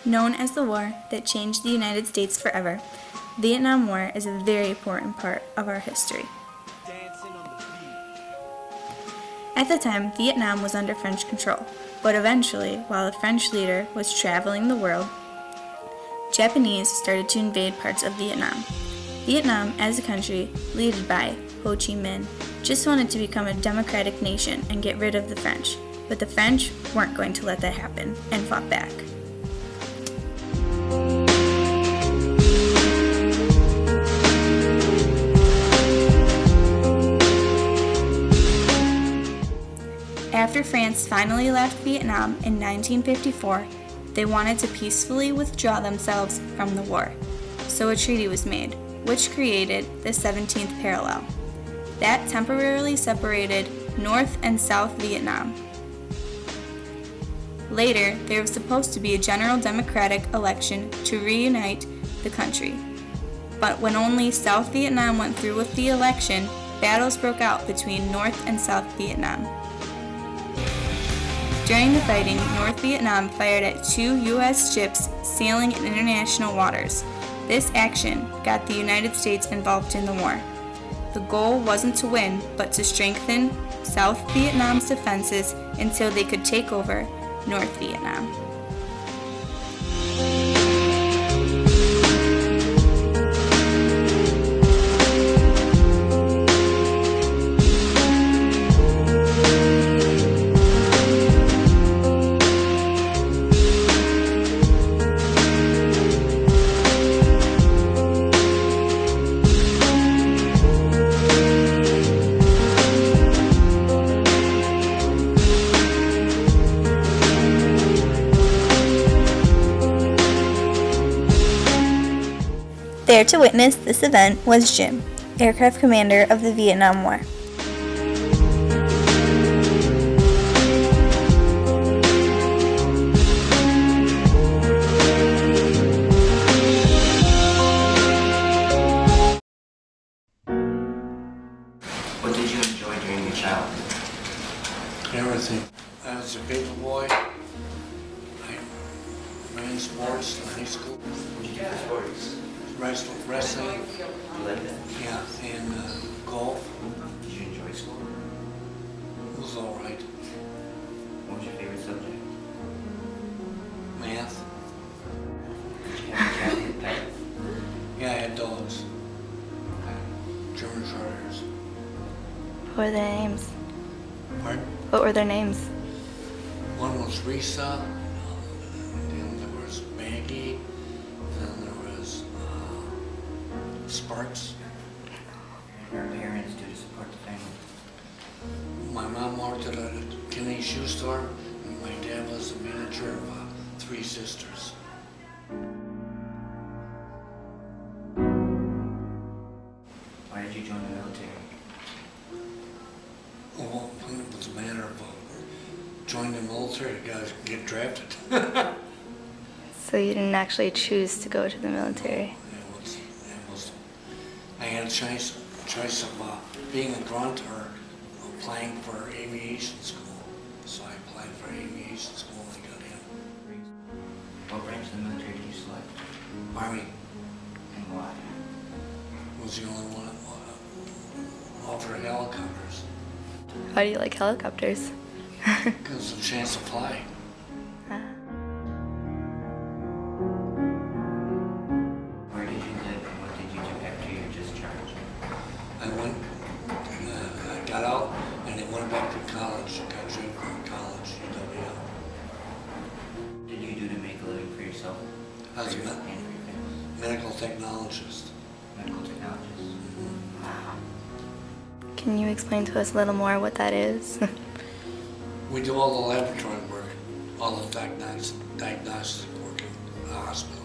Known as the war that changed the United States forever, the Vietnam War is a very important part of our history. At the time, Vietnam was under French control, but eventually, while the French leader was traveling the world, Japanese started to invade parts of Vietnam. Vietnam, as a country, led by Ho Chi Minh, just wanted to become a democratic nation and get rid of the French, but the French weren't going to let that happen and fought back. After France finally left Vietnam in 1954, they wanted to peacefully withdraw themselves from the war. So a treaty was made, which created the 17th parallel. That temporarily separated North and South Vietnam. Later, there was supposed to be a general democratic election to reunite the country. But when only South Vietnam went through with the election, battles broke out between North and South Vietnam. During the fighting, North Vietnam fired at 2 U.S. ships sailing in international waters. This action got the United States involved in the war. The goal wasn't to win, but to strengthen South Vietnam's defenses until they could take over North Vietnam. There to witness this event was Jim, aircraft commander of the Vietnam War. What did you enjoy during your childhood? Everything. I was a paper boy. I ran sports in high school. What did you do for sports? Wrestling. You like that? Yeah, and golf. Did you enjoy school? It was all right. What was your favorite subject? Math. Did you have a childhood pet? Yeah, I had dogs. German Shorters. What were their names? Pardon? What were their names? One was Risa. Then there was Maggie. Then there was Sparks. What did your parents do to support the family? My mom worked at a Kinney shoe store, and my dad was the manager of 3 sisters. Why did you join the military? Well, it was a matter of joining the military, the guys get drafted. So you didn't actually choose to go to the military? I had a choice of being a grunt or applying for aviation school. So I applied for aviation school and I got in. What branch of the military did you select? Army And why? was the only one that offered helicopters. How do you like helicopters? Gives us a chance to fly. Where did you live and what did you do after your discharge? I got out and I went back to college. I got drafted from college, UW. What did you do to make a living for yourself? I was For a your- and for your family? medical technologist. Medical technologist. Can you explain to us a little more what that is? We do all the laboratory work, all the diagnostic work in the hospital.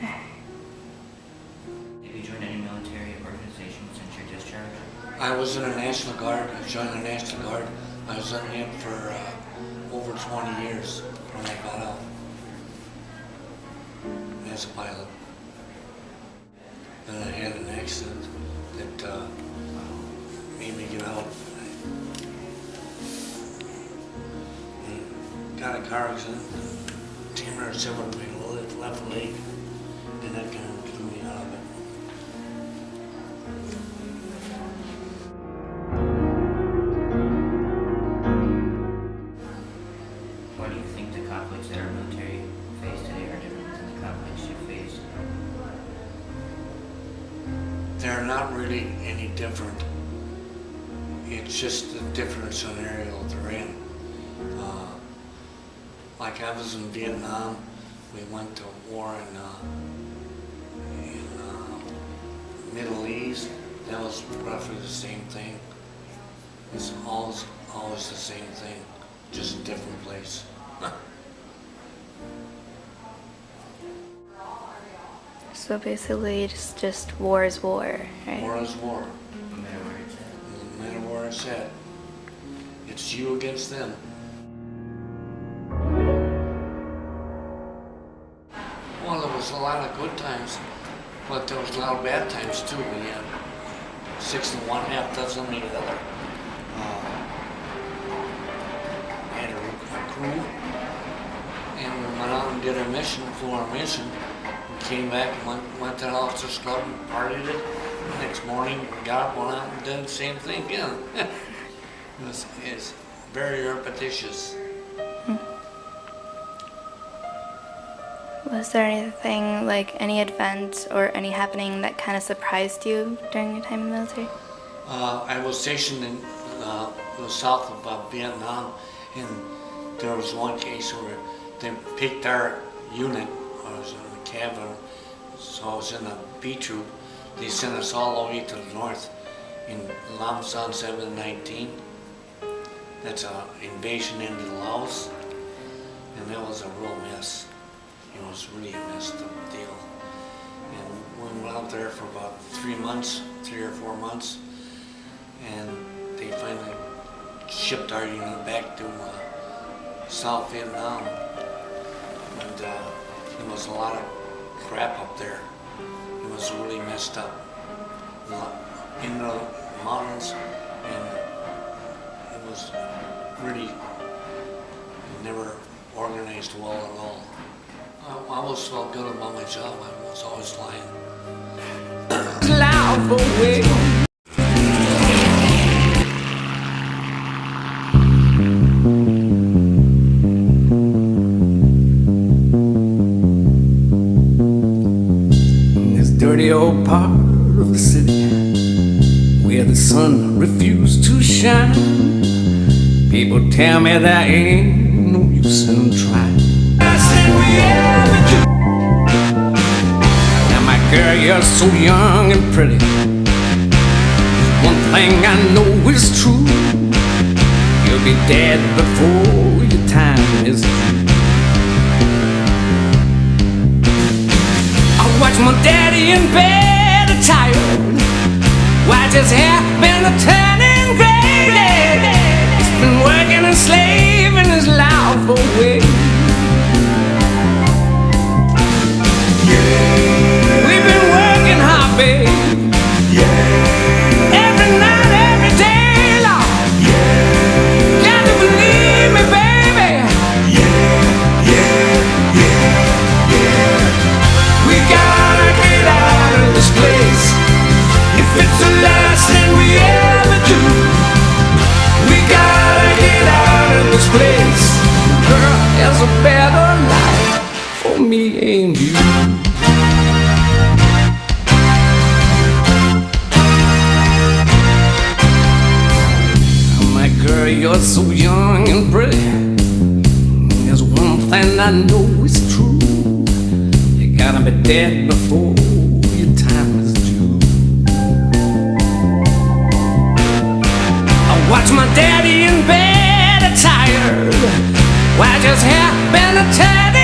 Have you joined any military organization since your discharge? I was in the National Guard. I joined the National Guard. I was in it for over 20 years when I got out as a pilot. Then I had an accident that made me get out. Got a car accident, or severed my left leg, and that kind of threw me out of it. Why do you think the conflicts that our military face today are different than the conflicts you faced? They're not really any different. It's just a different scenario they're in. Like I was in Vietnam, we went to war in Middle East. That was roughly the same thing. It's always the same thing, just a different place. So basically, it's just war is war, right? War is war. No matter where it's at. No matter where it's at, it's you against them. Well, there was a lot of good times, but there was a lot of bad times too. We had 6 and 1/2 dozen of the other. Had a crew, and we went out and did our mission, flew our mission. We came back and went to the officers club and partied it. The next morning, we got up, went out and did the same thing again. It's very repetitious. Was there anything, like any event or any happening that kind of surprised you during your time in the military? I was stationed in the south of Vietnam, and there was one case where they picked our unit. I was in the cabin, so I was in a B troop. They sent us all the way to the north in Lam Son 719. That's an invasion into Laos, and that was a real mess. It was really a messed up deal. And we went out there for about 3 months, 3 or 4 months, and they finally shipped our unit back to South Vietnam. And there was a lot of crap up there. It was really messed up. In the mountains, and it was really never organized well at all. I always felt good about my job. I was always lying. This dirty old part of the city where the sun refused to shine, people tell me there ain't no use in trying. Now my girl, you're so young and pretty. One thing I know is true, you'll be dead before your time is through. I watch my daddy in bed, tired, watch his hair been a turning gray. He's been working and slaving his life away. We've been working hard, babe. Every night, every day, Lord. Got to believe me, baby. We gotta get out of this place. If it's the last thing we ever do, we gotta get out of this place. Girl, there's a better life for me and you. My girl, you're so young and pretty. There's one thing I know is true, you gotta be dead before your time is due. I watch my daddy in bed, tired, watch his hair been a teddy.